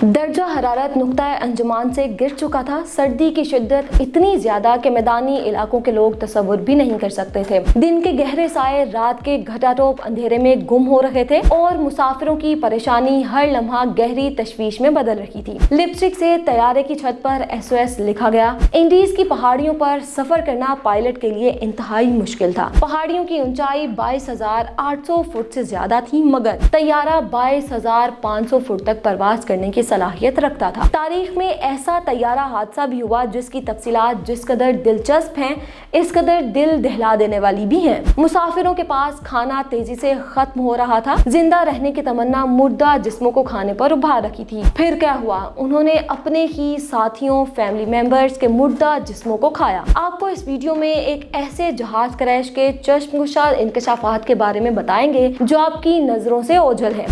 درجہ حرارت نقطہ انجمان سے گر چکا تھا۔ سردی کی شدت اتنی زیادہ کہ میدانی علاقوں کے لوگ تصور بھی نہیں کر سکتے تھے۔ دن کے گہرے سائے رات کے گھٹاٹوپ اندھیرے میں گم ہو رہے تھے اور مسافروں کی پریشانی ہر لمحہ گہری تشویش میں بدل رہی تھی۔ لپسٹک سے طیارے کی چھت پر SOS لکھا گیا۔ انڈیز کی پہاڑیوں پر سفر کرنا پائلٹ کے لیے انتہائی مشکل تھا۔ پہاڑیوں کی اونچائی 22,800 فٹ سے زیادہ تھی، مگر طیارہ 22,500 فٹ تک پرواز کرنے کی صلاحیت رکھتا تھا۔ تاریخ میں ایسا طیارہ حادثہ بھی ہوا جس کی تفصیلات جس قدر دلچسپ ہیں اس قدر دل دہلا دینے والی بھی ہیں۔ مسافروں کے پاس کھانا تیزی سے ختم ہو رہا تھا۔ زندہ رہنے کی تمنا مردہ جسموں کو کھانے پر ابھار رکھی تھی۔ پھر کیا ہوا؟ انہوں نے اپنے ہی ساتھیوں، فیملی ممبرز کے مردہ جسموں کو کھایا۔ آپ کو اس ویڈیو میں ایک ایسے جہاز کریش کے چشم کشا انکشافات کے بارے میں بتائیں گے جو آپ کی نظروں سے اوجھل ہے۔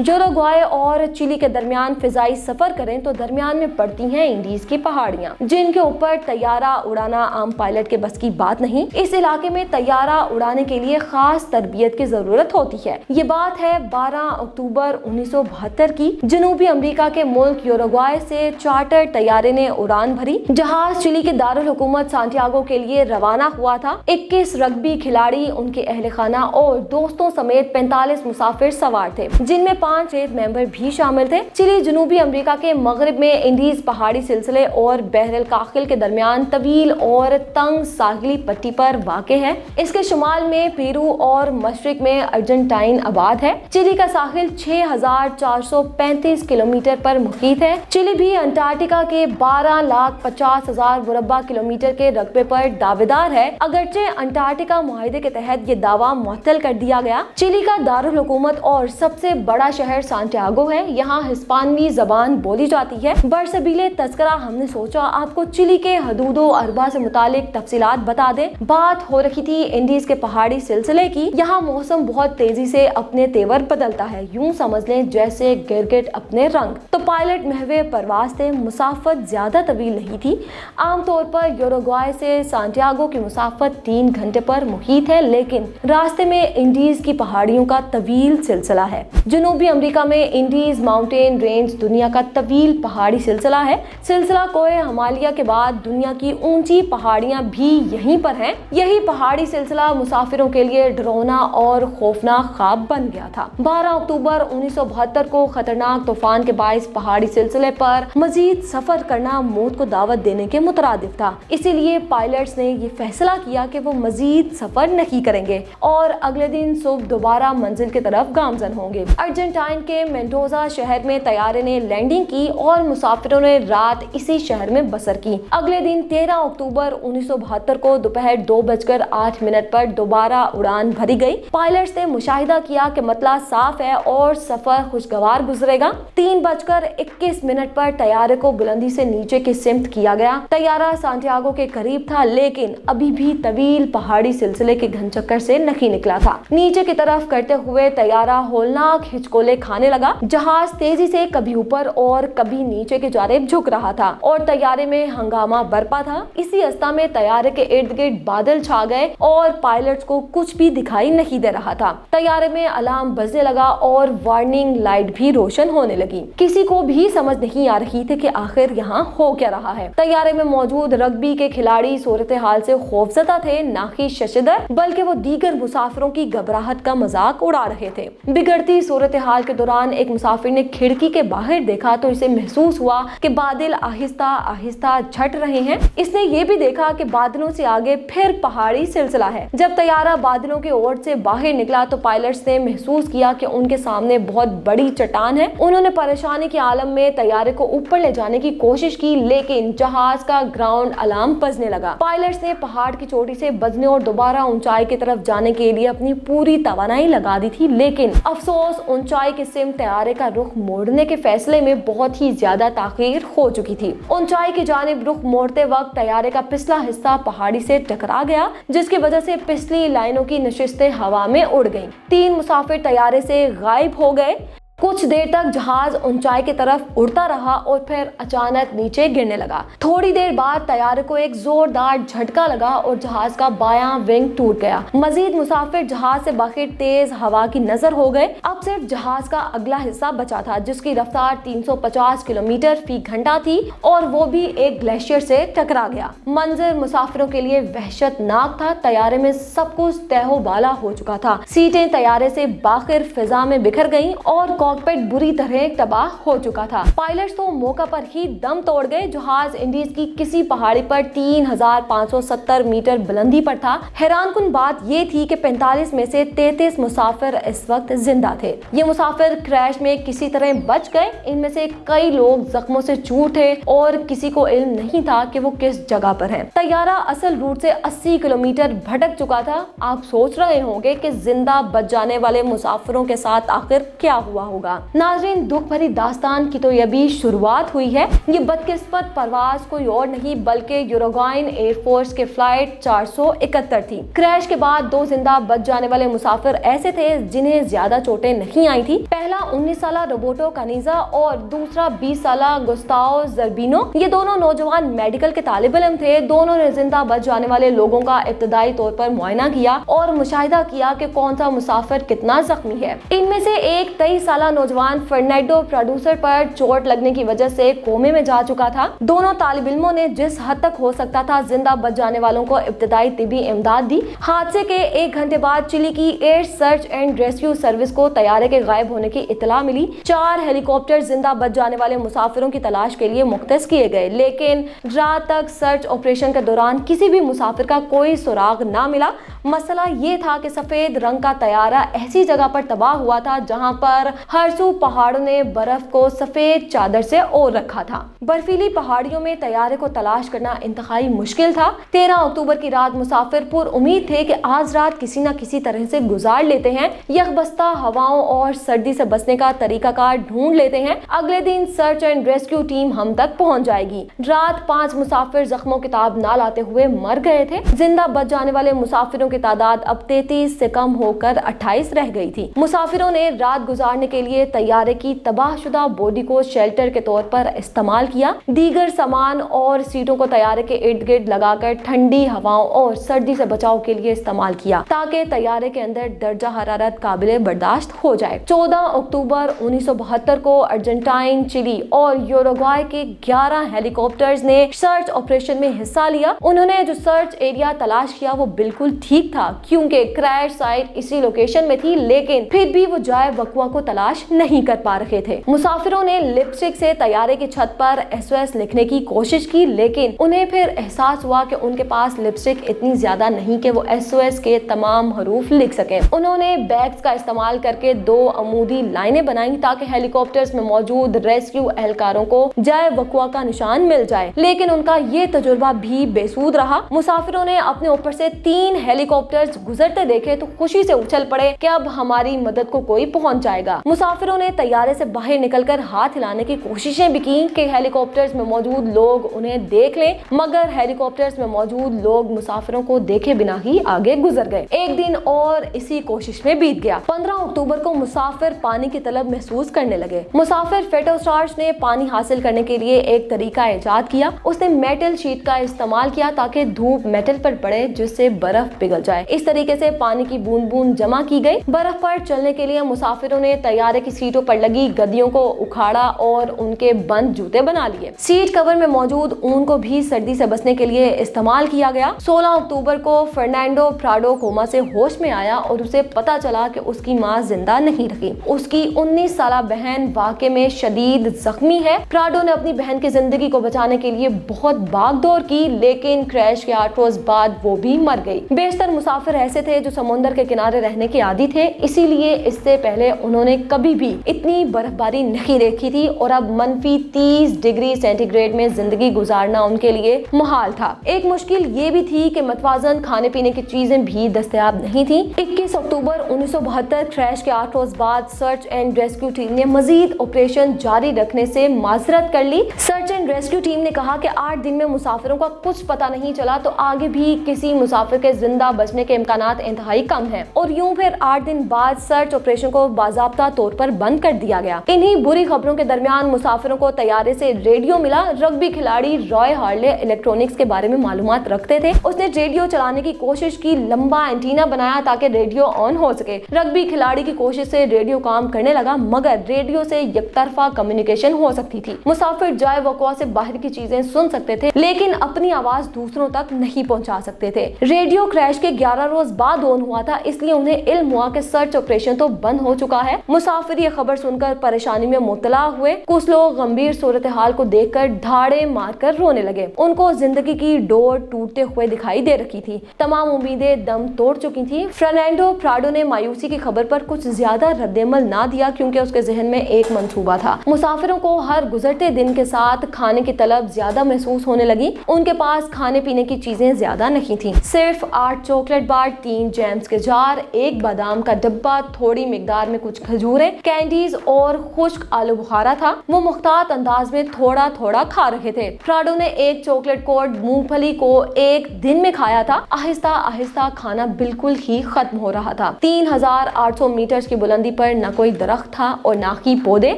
یوروگوائے اور چلی کے درمیان فضائی سفر کریں تو درمیان میں پڑتی ہیں انڈیز کی پہاڑیاں، جن کے اوپر طیارہ اڑانا عام پائلٹ کے بس کی بات نہیں۔ اس علاقے میں طیارہ اڑانے کے لیے خاص تربیت کی ضرورت ہوتی ہے۔ یہ بات ہے 12 اکتوبر 1972 کی۔ جنوبی امریکہ کے ملک یوروگوائے سے چارٹر طیارے نے اڑان بھری۔ جہاز چلی کے دارالحکومت سانتیاگو کے لیے روانہ ہوا تھا۔ 21 رگبی کھلاڑی، ان کے اہل خانہ اور دوستوں سمیت 45 مسافر سوار تھے، جن میں 5 ریت ممبر بھی شامل تھے۔ چلی جنوبی امریکہ کے مغرب میں انڈیز پہاڑی سلسلے اور بحر الکاہل کے درمیان طویل اور تنگ ساحلی پٹی پر واقع ہے۔ اس کے شمال میں پیرو اور مشرق میں ارجنٹائن آباد ہے۔ چلی کا ساحل 6,435 کلومیٹر پر محیط ہے۔ چلی بھی انٹارکٹیکا کے 12,50,000 مربع کلومیٹر کے رقبے پر دعویدار ہے، اگرچہ انٹارکٹیکا معاہدے کے تحت یہ دعویٰ معطل کر دیا گیا۔ چلی کا دارالحکومت اور سب سے بڑا شہر سانتیاگو ہے۔ یہاں ہسپانوی زبان بولی جاتی ہے۔ برسبیل تذکرہ ہم نے سوچا آپ کو چلی کے حدود و اربا سے متعلق تفصیلات بتا دیں۔ بات ہو رہی تھی انڈیز کے پہاڑی سلسلے کی۔ یہاں موسم بہت تیزی سے اپنے تیور بدلتا ہے، یوں سمجھ لیں جیسے گرگٹ اپنے رنگ۔ تو پائلٹ محو پرواز تھے۔ مسافت زیادہ طویل نہیں تھی۔ عام طور پر یوروگوائے سے سانتیاگو کی مسافت 3 گھنٹے پر محیط ہے، لیکن راستے میں انڈیز کی پہاڑیوں کا طویل سلسلہ ہے۔ جنوبی امریکہ میں انڈیز ماؤنٹین رینج دنیا کا طویل پہاڑی سلسلہ ہے۔ سلسلہ کوہ ہمالیہ کے بعد دنیا کی اونچی پہاڑیاں بھی یہیں پر ہیں۔ یہی پہاڑی سلسلہ مسافروں کے لیے ڈراؤنا اور خوفناک خواب بن گیا تھا۔ 12 اکتوبر 1972 کو خطرناک طوفان کے باعث پہاڑی سلسلے پر مزید سفر کرنا موت کو دعوت دینے کے مترادف تھا۔ اسی لیے پائلٹس نے یہ فیصلہ کیا کہ وہ مزید سفر نہیں کریں گے اور اگلے دن صبح دوبارہ منزل کی طرف گامزن ہوں گے۔ ارجنٹائن کے مینڈوزا شہر میں طیارے نے لینڈنگ کی اور مسافروں نے رات اسی شہر میں بسر کی۔ اگلے دن 13 اکتوبر 1972 کو دوپہر 2:08 پر دوبارہ اڑان بھری گئی۔ پائلٹس نے مشاہدہ کیا کہ مطلع صاف ہے اور سفر خوشگوار گزرے گا۔ 3:21 پر طیارے کو بلندی سے نیچے کی سمت کیا گیا۔ طیارہ سانتیاگو کے قریب تھا، لیکن ابھی بھی طویل پہاڑی سلسلے کے گھن چکر سے نہیں نکلا تھا۔ نیچے کی طرف کرتے ہوئے طیارہ ہولناک ہچکولے کھانے لگا۔ جہاز تیزی سے کبھی اوپر اور کبھی نیچے کی جانب جھک رہا تھا اور طیارے میں ہنگامہ برپا تھا۔ اسی استا میں طیارے کے ارد گرد بادل چھا گئے اور پائلٹس کو کچھ بھی دکھائی نہیں دے رہا تھا۔ طیارے میں الارم بجنے لگا اور وارننگ لائٹ بھی روشن ہونے لگی۔ کسی کو بھی سمجھ نہیں آ رہی تھی کہ آخر یہاں ہو کیا رہا ہے۔ طیارے میں موجود رگبی کے کھلاڑی صورتحال سے خوفزدہ تھے، نہ کہ ششدر، بلکہ وہ دیگر مسافروں کی گھبراہٹ کا مذاق اڑا رہے تھے۔ بگڑتی صورتحال کے دوران ایک مسافر نے کھڑکی کے باہر دیکھا تو اسے محسوس ہوا کہ بادل آہستہ آہستہ چھٹ رہے ہیں۔ اس نے یہ بھی دیکھا کہ بادلوں سے آگے پھر پہاڑی سلسلہ ہے۔ جب طیارہ بادلوں کے اوٹ سے باہر نکلا تو پائلٹس نے محسوس کیا کہ ان کے سامنے بہت بڑی چٹان ہے۔ انہوں نے پریشانی کے عالم میں طیارے کو اوپر لے جانے کی کوشش کی، لیکن جہاز کا گراؤنڈ الارم بجنے لگا۔ پائلٹس نے پہاڑ کی چوٹی سے بجنے اور دوبارہ اونچائی کی طرف جانے کے لیے اپنی پوری توانائی لگا دی تھی، لیکن افسوس اونچائی کی سمت طیارے کا رخ موڑنے کے فیصلے میں بہت ہی زیادہ تاخیر ہو چکی تھی۔ اونچائی کی جانب رخ موڑتے وقت طیارے کا پچھلا حصہ پہاڑی سے ٹکرا گیا، جس کی وجہ سے پچھلی لائنوں کی نشستیں ہوا میں اڑ گئیں۔ 3 مسافر طیارے سے غائب ہو گئے۔ कुछ देर तक जहाज ऊंचाई की तरफ उड़ता रहा और फिर अचानक नीचे गिरने लगा। थोड़ी देर बाद तैयारे को एक जोरदार झटका लगा और जहाज का बायां विंग टूट गया। मजीद मुसाफिर जहाज से बाहर तेज हवा की नजर हो गए। अब सिर्फ जहाज का अगला हिस्सा बचा था जिसकी रफ्तार 350 किलोमीटर फी घंटा थी और वो भी एक ग्लेशियर से टकरा गया। मंजर मुसाफिरों के लिए वहशतनाक था। तैयारे में सब कुछ तहबाला हो चुका था। सीटें तैयारे से बाहर फिजा में बिखर गईं और कॉकपिट बुरी तरह तबाह हो चुका था। पायलट्स तो मौका पर ही दम तोड़ गए। जहाज इंडीज की किसी पहाड़ी पर 3570 मीटर बुलंदी पर था। हैरानकुन बात ये थी कि 45 में से 33 मुसाफिर इस वक्त जिंदा थे। ये मुसाफिर क्रैश में किसी तरह बच गए। इनमें से कई लोग जख्मों से चूर थे और किसी को इल्म नहीं था कि वो किस जगह पर हैं। तैयारा असल रूट से 80 किलोमीटर भटक चुका था। आप सोच रहे होंगे कि जिंदा बच जाने वाले मुसाफिरों के साथ आखिर क्या हुआ होगा। नाज़रीन, दुख भरी दास्तान की तो ये भी शुरुआत हुई है। ये बदकिस्मत परवाज कोई और नहीं बल्कि यूरुग्वाइन एयरफोर्स के फ्लाइट 471 थी। क्रैश के बाद 2 जिंदा बच जाने वाले मुसाफिर ऐसे थे जिन्हें ज्यादा चोटें नहीं आई थी। पहला 19 साला रोबर्टो कानिजा और दूसरा 20 साला गुस्ताओ ज़र्बिनो। ये दोनों नौजवान मेडिकल के तालिब इल्म थे। दोनों ने जिंदा बच जाने वाले लोगों का इब्तदाई तौर पर मुआयना किया और मुशाहिदा किया कि कौन सा मुसाफिर कितना जख्मी है। इनमें से एक 23 साला नौजवान फर्नांडो प्रोड्यूसर पर चोट लगने की वजह से कोमे में जा चुका था। दोनों तालिब इल्मों ने जिस हद तक हो सकता था जिंदा बच जाने वालों को इब्तदाई तिबी इमदाद दी। हादसे के 1 घंटे बाद चिली की air search and rescue service को तैयारे के गायब होने की इतला मिली। 4 हेलीकॉप्टर जिंदा बच जाने वाले मुसाफिरों की तलाश के लिए मुख्तस किए गए, लेकिन रात तक सर्च ऑपरेशन के दौरान किसी भी मुसाफिर का कोई सुराग ना मिला। मसला ये था कि सफेद रंग का तैयारा ऐसी जगह पर तबाह हुआ था जहां पर हर सू पहाड़ों ने बर्फ को सफेद चादर से ओढ़ रखा था। बर्फीली पहाड़ियों में तैयारे को तलाश करना इंतहाई मुश्किल था। 13 अक्टूबर की रात मुसाफिर पुर उम्मीद थे कि आज रात किसी न किसी तरह से गुजार लेते हैं, यकबस्ता हवाओं और सर्दी से बचने का तरीकाकार ढूंढ लेते हैं। अगले दिन सर्च एंड रेस्क्यू टीम हम तक पहुंच जाएगी। रात 5 मुसाफिर जख्मों की ताब ना लाते हुए मर गए थे। जिंदा बच जाने वाले मुसाफिरों की तादाद अब 33 से कम होकर 28 रह गई थी। मुसाफिरों ने रात गुजारने के लिए तैयारे की तबाहशुदा बॉडी को शेल्टर के तौर पर इस्तेमाल किया। दीगर सामान और सीटों को तैयारे के इर्द गिर्द लगाकर ठंडी हवाओं और सर्दी से बचाव के लिए इस्तेमाल किया ताकि तैयारे के अंदर दर्जा हरारत काबिले बर्दाश्त हो जाए। 14 अक्टूबर 1972 को अर्जेंटाइन, चिली और यूरुग्वाई के 11 हेलीकॉप्टर्स ने सर्च ऑपरेशन में हिस्सा लिया। उन्होंने जो सर्च एरिया तलाश किया वो बिल्कुल ठीक था क्योंकि क्रैश साइट इसी लोकेशन में थी, लेकिन फिर भी वो जाए वकवा को तलाश नहीं कर पा रहे थे। मुसाफिरों ने लिपस्टिक से तैयारे की छत पर SOS लिखने की कोशिश की, लेकिन उन्हें फिर एहसास हुआ कि उनके पास लिपस्टिक इतनी ज्यादा नहीं कि वो SOS के तमाम हरूफ लिख सके। उन्होंने बैग्स का इस्तेमाल करके 2 अमूदी लाइनें बनाई ताकि हेलीकॉप्टर्स में मौजूद रेस्क्यू एहलकारों को जाए वकवा का निशान मिल जाए, लेकिन उनका ये तजुर्बा भी बेसूद रहा। मुसाफिरों ने अपने ऊपर से 3 हेलीकॉप्टर्स गुजरते देखे तो खुशी से उछल पड़े कि अब हमारी मदद को कोई पहुंच जाएगा। मुसाफिरों ने तैयारे से बाहर निकलकर हाथ हिलाने की कोशिशें भी की कि हेलीकॉप्टर्स में मौजूद लोग उन्हें देख लें, मगर हेलीकॉप्टर्स में मौजूद लोग मुसाफिरों को देखे बिना ही आगे गुजर गए। एक दिन और इसी कोशिश में बीत गया। 15 अक्टूबर को मुसाफिर पानी की तलब महसूस करने लगे। मुसाफिर फेटोस्टार्च ने पानी हासिल करने के लिए एक तरीका इजाद किया। उसने मेटल शीट का इस्तेमाल किया ताकि धूप मेटल पर पड़े जिससे बर्फ पिघल जाए। इस तरीके से पानी की बूंद बूंद जमा की गई। बर्फ पर चलने के लिए मुसाफिरों ने तैयारे की सीटों पर लगी गद्दियों को उखाड़ा और उनके बंद जूते बना लिए। सीट कवर में मौजूद ऊन को भी सर्दी से बचने के लिए इस्तेमाल किया गया। 16 अक्टूबर को फर्नांडो प्राडो कोमा से होश में आया और उसे पता चला कि उसकी मां जिंदा नहीं रही। उसकी 19 साला बहन वाकई में शदीद जख्मी है। प्राडो ने अपनी बहन की जिंदगी को बचाने के लिए बहुत भागदौड़ की, लेकिन क्रैश के 8 रोज बाद वो भी मर गई। बेशतर मुसाफिर ऐसे थे जो समुद्र के किनारे रहने के आदी थे, इसीलिए इससे पहले उन्होंने कभी भी इतनी बर्फबारी नहीं देखी थी और अब -30 डिग्री सेंटीग्रेड में जिंदगी गुजारना उनके लिए मुहाल था। एक मुश्किल ये भी थी कि मतवाजन खाने पीने की चीजें भी दस्तयाब नहीं थी। 21 अक्टूबर 1972 क्रैश के 8 रोज बाद सर्च एंड रेस्क्यू टीम ने मजीद ऑपरेशन जारी रखने से माजरत कर ली। सर्च एंड रेस्क्यू टीम ने कहा कि 8 दिन में मुसाफिरों का कुछ पता नहीं चला, तो आगे भी किसी मुसाफिर के जिंदा बचने के इम्कानात इंतहाई कम हैं। और यूं फिर 8 दिन बाद सर्च ऑपरेशन को बाज़ाब्ता तौर पर बंद कर दिया गया। इन्हीं बुरी खबरों के दरमियान मुसाफिरों को तैयारे से रेडियो मिला। रग्बी खिलाड़ी रॉय हार्ले इलेक्ट्रॉनिक्स के बारे में मालूमात रखते थे। उसने रेडियो चलाने की कोशिश की, लंबा एंटीना बनाया ताकि रेडियो ऑन हो सके। रग्बी खिलाड़ी की कोशिश से रेडियो काम करने लगा, मगर रेडियो से यकतरफा कम्युनिकेशन हो सकती थी। मुसाफिर जाए वक़्वा से बाहर की चीजें सुन सकते थे, लेकिन अपनी आवाज दूसरों तक नहीं पहुंचा सकते थे। रेडियो क्रैश के 11 रोज बाद ऑन हुआ था, इसलिए उन्हें इल्म हुआ कि सर्च ऑपरेशन तो बंद हो चुका है। मुसाफिर ये खबर सुनकर परेशानी में मुब्तला हुए। कुछ लोग गंभीर सूरत हाल को देखकर ढाड़े मारकर रोने लगे। उनको जिंदगी की डोर टूटते हुए दिखाई दे रही थी। तमाम उम्मीदें दम तोड़ चुकी थी। फर्नांडो प्राडो ने मायूसी की खबर पर कुछ ज्यादा रद्देमल ना दिया, क्योंकि उसके जहन में एक मंसूबा था। मुसाफिरों को हर गुजरते दिन के साथ खाने की तलब ज्यादा महसूस होने लगी। उनके पास खाने पीने की चीजें ज्यादा नहीं थी। सिर्फ 8 चॉकलेट बार, 3 जैम्स के जार, 1 बादाम का डब्बा, थोड़ी मिकदार में कुछ खजूरें, कैंडीज और खुश्क आलू बुखारा था। वो मुख्तात अंदाज में थोड़ा थोड़ा खा रहे थे। प्राडो ने 1 चॉकलेट कोड मूंगफली को 1 दिन में खाया था। आहिस्ता आहिस्ता खाना बिल्कुल ही खत्म हो रहा था। 3800 मीटर की बुलंदी पर न कोई दरख्त था और न ही पौधे,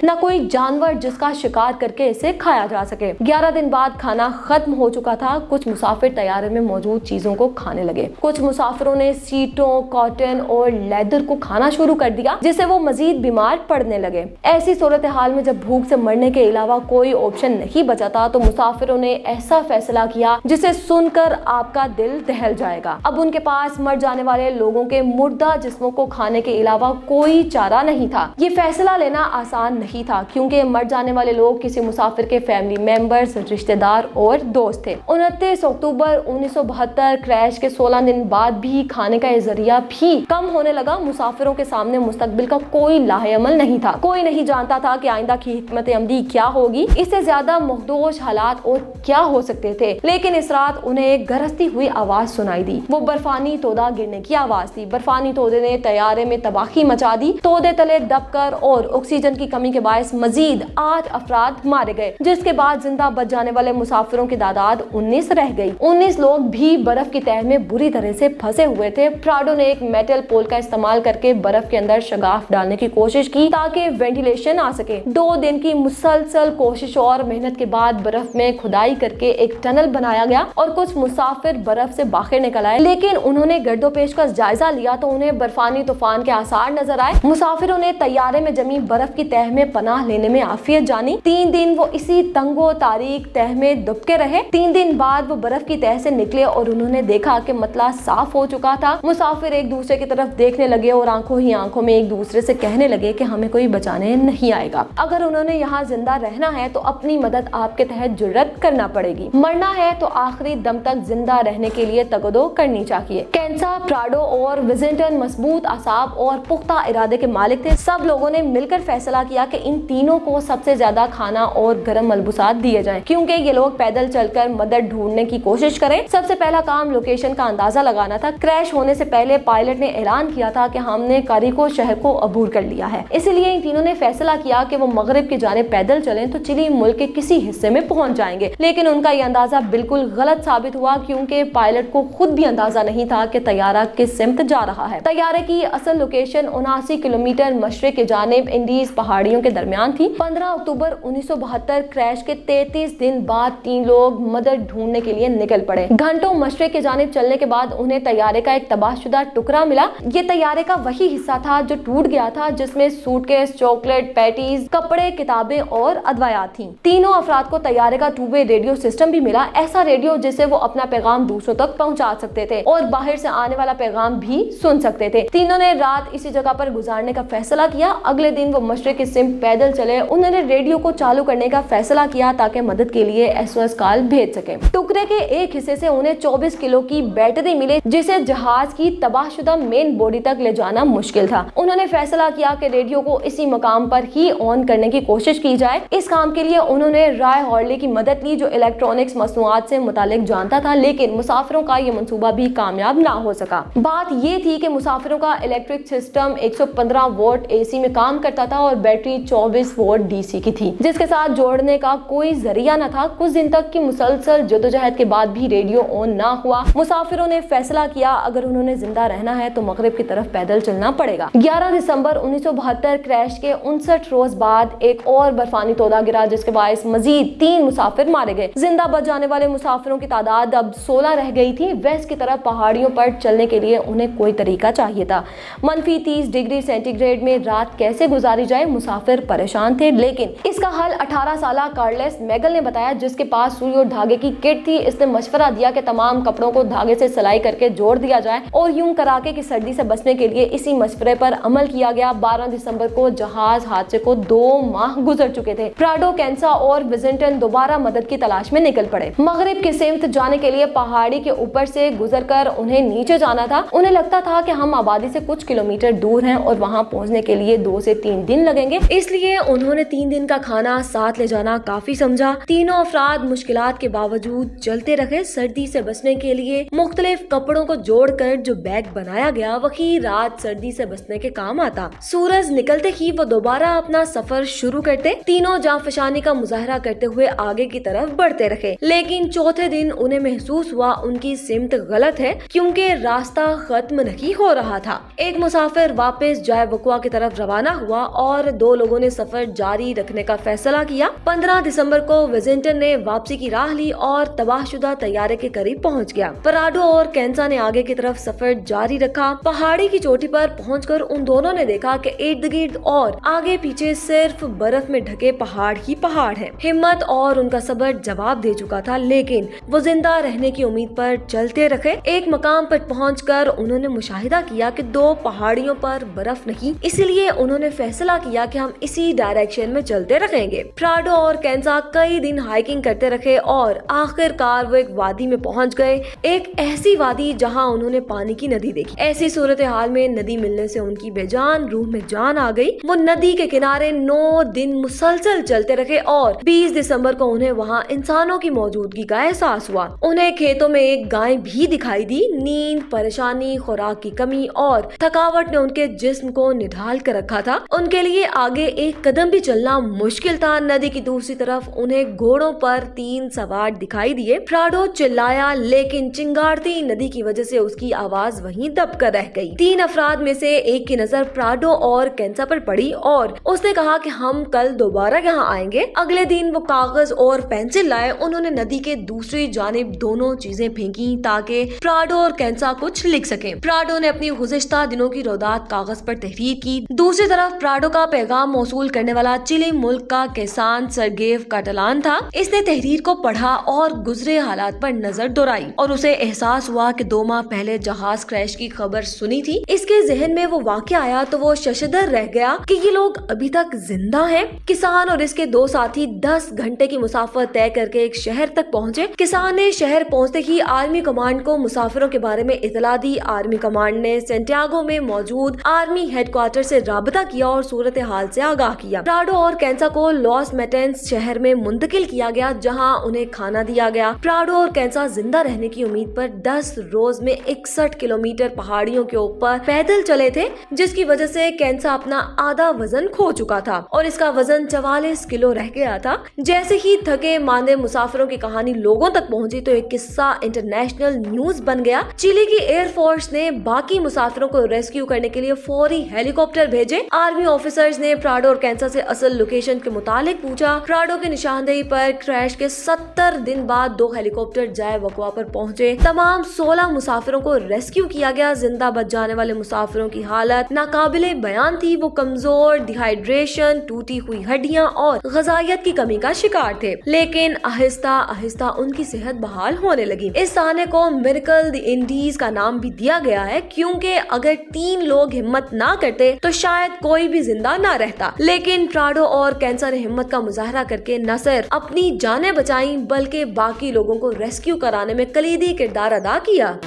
न कोई जानवर जिसका शिकार करके इसे खाया जा सके। 11 दिन बाद खाना खत्म हो चुका था। कुछ मुसाफिर तैयारे में मौजूद चीजों को खाने लगे। कुछ मुसाफिरों ने सीटों, कॉटन और लेदर को खाना शुरू कर दिया, जिससे वो मजीद बीमार पड़ने लगे। ऐसी सूरत हाल में जब भूख से मरने के अलावा कोई ऑप्शन नहीं बचा था, तो मुसाफिरों ने ऐसा फैसला किया जिसे सुनकर आपका दिल दहल जाएगा। अब उनके पास मर जाने वाले लोगों के मुर्दा जिस्मों को खाने के अलावा कोई चारा नहीं था। ये फैसला लेना आसान नहीं था, क्योंकि मर जाने वाले लोग किसी मुसाफिर के फैमिली मेंबर्स, रिश्तेदार और दोस्त थे। 29 अक्टूबर 1972 क्रैश के 16 दिन बाद भी खाने का जरिया भी कम होने लगा। मुसाफिरों के सामने मुस्तकबिल का कोई लाहेअमल नहीं था। कोई नहीं जानता था कि आइंदा की हिकमत अमली क्या होगी। इससे ज्यादा मुख्दोश हालात और क्या हो सकते थे। लेकिन इस रात उन्हें एक गरजती हुई आवाज सुनाई दी। वो बर्फानी तोदा गिरने की आवाज थी। बर्फानी तोदे ने तैयारे में तबाही मचा दी। तोदे तले दबकर और ऑक्सीजन की कमी के बायस मजीद 8 अफराद मारे गए, जिसके बाद जिंदा बच जाने वाले मुसाफिरों की तादाद 19 रह गई। 19 लोग भी बर्फ की तह में बुरी तरह से फंसे हुए थे। प्राडो ने एक मेटल पोल का इस्तेमाल करके बर्फ के अंदर शगाफ डालने की कोशिश की ताकि वेंटिलेशन आ सके। 2 दिन की मुसलसल कोशिश और मेहनत के बाद बर्फ में खुदाई करके एक टनल बनाया गया और कुछ मुसाफिर बर्फ से बाहर निकल आए। लेकिन उन्होंने गर्दोपेश का जायजा लिया तो उन्हें बर्फानी तूफान के आसार नजर आए। मुसाफिरों ने तैयारे में जमी बर्फ की तह में पनाह लेने में आफियत जानी। 3 दिन वो इसी तंगो तारीक तह में दुबके रहे। 3 दिन बाद वो बर्फ की तह से निकले और उन्होंने देखा कि मतला साफ हो चुका था। मुसाफिर एक दूसरे की तरफ देखने लगे और आंखों ही आंखों में एक दूसरे से कहने लगे कि हमें कोई बचाने नहीं आएगा। अगर उन्होंने यहाँ जिंदा रहना है तो अपनी मदद आपके तहत जुर्रत करना पड़ेगी। मरना है तो आखिरी दम तक जिंदा रहने के लिए तगदो करनी चाहिए। कैंसा, प्राडो और विजिंटन मजबूत आसाब और पुख्ता इरादे के मालिक थे। सब लोगों ने मिलकर फैसला किया कि इन तीनों को सबसे ज्यादा खाना और गर्म मलबूसात दिए जाएं, क्योंकि ये लोग पैदल चलकर मदद ढूंढने की कोशिश करें। सबसे पहला काम लोकेशन का अंदाजा लगाना था। क्रैश होने से पहले पायलट ने ऐलान किया था कि हमने कारिको शहर को अबूर कर लिया है। इसलिए इन तीनों ने फैसला किया कि वो मगरिब की जानिब पैदल चलें तो चिली मुल्क के किसी हिस्से में पहुंच जाएंगे। लेकिन उनका यह अंदाजा बिल्कुल गलत साबित हुआ, क्योंकि पायलट को खुद भी अंदाजा नहीं था कि तैयारा किस सिमत जा रहा है। तैयारे की असल लोकेशन 79 किलोमीटर मशरिक की जानिब इंडीज पहाड़ियों के दरमियान थी। 15 अक्टूबर 1972 क्रैश के 33 दिन बाद 3 लोग मदद ढूंढने के लिए निकल पड़े। घंटों मशरिक की जानिब चलने के बाद उन्हें तैयारे का एक तबाहशुदा टुकड़ा मिला। ये तैयारे का वही हिस्सा था जो टूट गया था, जिसमें सूटकेस, चॉकलेट, पैटीज, कपड़े, किताबें और अदवायात थी। तीनों अफराद को तैयारे का 2-वे रेडियो सिस्टम भी मिला, ऐसा रेडियो जिससे वो अपना पैगाम दूसरों तक पहुंचा सकते थे और बाहर से आने वाला पैगाम भी सुन सकते थे। तीनों ने रात इसी जगह पर गुजारने का फैसला किया। अगले दिन वो मशरिक की सिमत पैदल चले। उन्होंने रेडियो को चालू करने का फैसला किया ताकि मदद के लिए SOS कॉल भेज सके। टुकड़े के एक हिस्से से उन्हें 24 किलो की बैटरी मिली, जिसे जहाज की तबाहशुदा मेन बॉडी तक ले जाना मुश्किल था। उन्होंने फैसला किया कि रेडियो को इसी मकाम पर ही ऑन करने की कोशिश की जाए। इस काम के लिए उन्होंने रॉय हार्ले की मदद ली, जो इलेक्ट्रॉनिक्स मसनूआत से मुतालिक जानता था, लेकिन मुसाफिरों का ये मंसूबा भी कामयाब ना हो सका। बात ये थी कि मुसाफिरों का इलेक्ट्रिक सिस्टम 115 वोल्ट AC में काम करता था और बैटरी 24 वोल्ट DC की थी, जिसके साथ जोड़ने का कोई जरिया न था। कुछ दिन तक की मुसलसल जदोजहद के बाद भी रेडियो ऑन ना हुआ। मुसाफिरों ने फैसला किया अगर उन्होंने जिंदा रहना है तो मगरिब की तरफ पैदल चलना पड़ेगा। 11 दिसंबर 1972 क्रैश के 59 रोज बाद एक और बर्फानी तोदा गिरा जिसके बायस मजीद 3 मुसाफिर मारे गए। जिंदा बच जाने वाले मुसाफिरों की तादाद अब 16 रह गई थी। वेस्ट की तरफ पहाड़ियों पर चलने के लिए उन्हें कोई तरीका चाहिए था। -30 डिग्री सेंटीग्रेड में रात कैसे गुजारी जाए, मुसाफिर परेशान थे, लेकिन इसका हल 18 साल कार्लेस मैगल ने बताया, जिसके पास सुई और धागे की किट थी। इसने मशवरा दिया कि तमाम कपड़ों को धागे से सिलाई करके जोड़ दिया जाए और यूं कराके की सर्दी से बचने के लिए इसी मशवरे पर अमल किया गया। 12 दिसंबर को जहाज हादसे को 2 माह गुजर चुके थे। प्राडो, कैंसा और विजिंगटन दोबारा मदद की तलाश में निकल पड़े। मगरिब की सिमत जाने के लिए पहाड़ी के ऊपर से गुजरकर उन्हें नीचे जाना था। उन्हें लगता था कि हम आबादी से कुछ किलोमीटर दूर हैं और वहां पहुंचने के लिए 2 से 3 दिन लगेंगे, इसलिए उन्होंने 3 दिन का खाना साथ ले जाना काफी समझा। तीनों अफराद मुश्किलात के बावजूद चलते रहे। सर्दी से बचने के लिए मुख्तलिफ कपड़ों को जोड़कर जो बैग बनाया गया वही रात सर्दी से बचने के काम आता। सूरज निकलते ही वो दोबारा अपना सफर शुरू करते। तीनों जांफशानी का मुजाहरा करते हुए आगे की तरफ बढ़ते रहे, लेकिन चौथे दिन उन्हें महसूस हुआ उनकी सिमत गलत है क्योंकि रास्ता खत्म नहीं हो रहा था। एक मुसाफिर वापस जाए वकुआ की तरफ रवाना हुआ और 2 लोगों ने सफर जारी रखने का फैसला किया। 15 दिसंबर को विजिंगटन ने वापसी की राह ली और तबाहशुदा तैयारे के करीब पहुंच गया। पराडो और कैंसा ने आगे की तरफ सफर जारी रखा। पहाड़ी की चोटी पर पहुंचकर उन दोनों ने देखा कि इर्द गिर्द और आगे पीछे सिर्फ बर्फ में ढके पहाड़ ही पहाड़ हैं। हिम्मत और उनका सब्र जवाब दे चुका था, लेकिन वो जिंदा रहने की उम्मीद पर चलते रहे। एक मकाम पर पहुंचकर उन्होंने मुशाहिदा किया कि 2 पहाड़ियों पर बर्फ नहीं, इसलिए उन्होंने फैसला किया कि हम इसी डायरेक्शन में चलते रहेंगे। प्राडो और कैंसा कई दिन हाइकिंग करते रहे और आखिरकार वो एक वादी में पहुंच गए। एक ऐसी वादी जहां उन्होंने पानी की नदी देखी। ऐसी सूरत हाल में नदी मिलने से उनकी बेजान रूह में जान आ गई। वो नदी के किनारे 9 दिन मुसलसल चलते रहे और 20 दिसंबर को उन्हें वहां इंसानों की मौजूदगी का एहसास हुआ। उन्हें खेतों में एक गाय भी दिखाई दी। नींद, परेशानी, खुराक की कमी और थकावट ने उनके जिस्म को निढाल कर रखा था। उनके लिए आगे एक कदम भी चलना मुश्किल था। नदी की दूसरी तरफ उन्हें घोड़ों पर 3 सवार दिखाई दिए। प्राडो चिल्लाया, लेकिन चिंगारती नदी की वजह से उसकी आवाज वहीं दब कर रह गई। 3 अफराद में से एक की नजर प्राडो और कैंसा पर पड़ी और उसने कहा कि हम कल दोबारा यहाँ आएंगे। अगले दिन वो कागज और पेंसिल लाए। उन्होंने नदी के दूसरी जानिब दोनों चीजें फेंकी ताकि प्राडो और कैंसा कुछ लिख सके। प्राडो ने अपनी गुज़िश्ता दिनों की रोदात कागज पर तहरीर की। दूसरी तरफ प्राडो का पैगाम मौसूल करने वाला चिली मुल्क का किसान सरगेव काटलान था। इसने तहरीर को पढ़ा और गुजरे हालात पर नजर दौड़ाई और उसे एहसास हुआ कि 2 माह पहले जहाज क्रैश की खबर सुनी थी। इसके जहन में वो वाक़या आया तो वो शशदर रह गया कि ये लोग अभी तक जिंदा हैं। किसान और इसके 2 साथी 10 घंटे की मुसाफर तय करके एक शहर तक पहुंचे। किसान ने शहर पहुंचते ही आर्मी कमांड को मुसाफिरों के बारे में इतला दी। आर्मी कमांड ने सेंटियागो में मौजूद आर्मी हेडक्वार्टर से राबता किया और सूरत हाल से आगाह किया। प्राडो और कैंसा को लॉस मेटेंस शहर में मुंतकिल किया गया जहां उन्हें खाना दिया गया। प्राडो और कैंसा जिंदा रहने की उम्मीद पर 10 रोज में 61 किलोमीटर पहाड़ियों के ऊपर पैदल चले थे, जिसकी वजह से कैंसा अपना आधा वजन खो चुका था और इसका वजन 44 किलो रह गया था। जैसे ही थके मांदे मुसाफिरों की कहानी लोगों तक पहुंची तो एक किस्सा इंटरनेशनल न्यूज बन गया। चिली की एयरफोर्स ने बाकी मुसाफिरों को रेस्क्यू करने के लिए फौरी हेलीकॉप्टर भेजे। आर्मी ऑफिसर्स ने प्राडो और कैंसा से असल लोकेशन के मुतालिक पूछा। प्राडो की निशानदेही पर क्रैश के 70 दिन बाद 2 हेलीकॉप्टर जाए वकुआ पर पहुंचे। तमाम 16 मुसाफिरों को रेस्क्यू किया गया। जिंदा बच जाने वाले मुसाफिरों की हालत नाकाबिले बयान थी। वो कमजोर, डिहाइड्रेशन, टूटी हुई हड्डियां और ग़िज़ाइयत की कमी का शिकार थे, लेकिन आहिस्ता आहिस्ता उनकी सेहत बहाल होने लगी। इस ताने को मिरेकल द इंडीज का नाम भी दिया गया है क्योंकि अगर 3 लोग हिम्मत ना करते तो शायद कोई भी जिंदा ना रहता। लेकिन प्राडो और कैंसा ने हिम्मत का मुजाहरा करके न सिर्फ अपनी जानें बचाई बल्कि बाकी लोगों को रेस्क्यू कराने में कलीदी किरदार अदा किया।